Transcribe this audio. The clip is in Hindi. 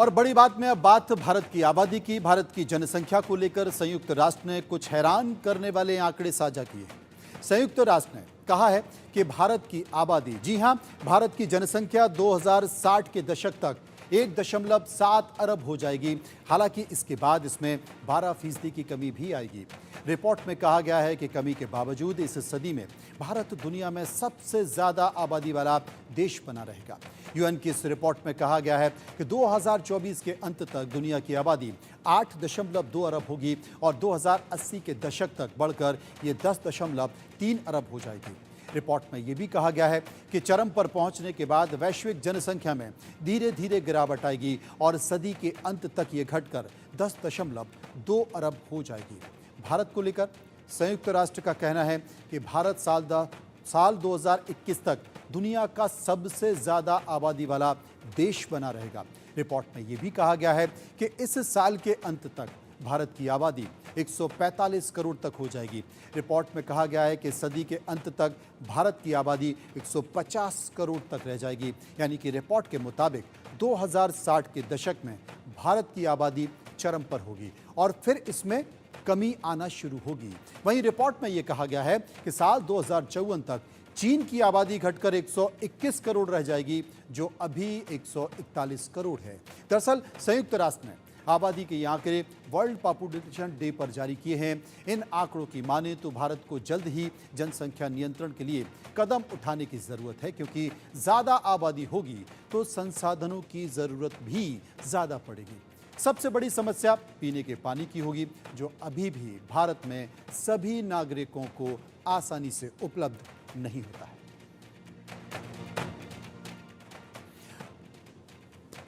और बड़ी बात में अब बात भारत की आबादी की। भारत की जनसंख्या को लेकर संयुक्त राष्ट्र ने कुछ हैरान करने वाले आंकड़े साझा किए हैं। संयुक्त राष्ट्र ने कहा है कि भारत की आबादी, जी हां, भारत की जनसंख्या 2060 के दशक तक 1.7 अरब हो जाएगी। हालांकि इसके बाद इसमें 12% की कमी भी आएगी। रिपोर्ट में कहा गया है कि कमी के बावजूद इस सदी में भारत दुनिया में सबसे ज्यादा आबादी वाला देश बना रहेगा। यूएन की इस रिपोर्ट में कहा गया है कि 2024 के अंत तक दुनिया की आबादी 8.2 अरब होगी और 2080 के दशक तक बढ़कर ये 10.3 अरब हो जाएगी। रिपोर्ट में यह भी कहा गया है कि चरम पर पहुंचने के बाद वैश्विक जनसंख्या में धीरे धीरे गिरावट आएगी और सदी के अंत तक ये घटकर 10.2 अरब हो जाएगी। भारत को लेकर संयुक्त राष्ट्र का कहना है कि भारत साल 2021 तक दुनिया का सबसे ज्यादा आबादी वाला देश बना रहेगा। रिपोर्ट में यह भी कहा गया है कि इस साल के अंत तक भारत की आबादी 145 करोड़ तक हो जाएगी। रिपोर्ट में कहा गया है कि सदी के अंत तक भारत की आबादी 150 करोड़ तक रह जाएगी। यानी कि रिपोर्ट के मुताबिक 2060 के दशक में भारत की आबादी चरम पर होगी और फिर इसमें कमी आना शुरू होगी। वहीं रिपोर्ट में यह कहा गया है कि साल 2054 तक चीन की आबादी घटकर 121 करोड़ रह जाएगी, जो अभी 141 करोड़ है। दरअसल संयुक्त राष्ट्र ने आबादी के ये आंकड़े वर्ल्ड पॉपुलेशन डे पर जारी किए हैं। इन आंकड़ों की माने तो भारत को जल्द ही जनसंख्या नियंत्रण के लिए कदम उठाने की जरूरत है, क्योंकि ज्यादा आबादी होगी तो संसाधनों की जरूरत भी ज्यादा पड़ेगी। सबसे बड़ी समस्या पीने के पानी की होगी, जो अभी भी भारत में सभी नागरिकों को आसानी से उपलब्ध नहीं होता है।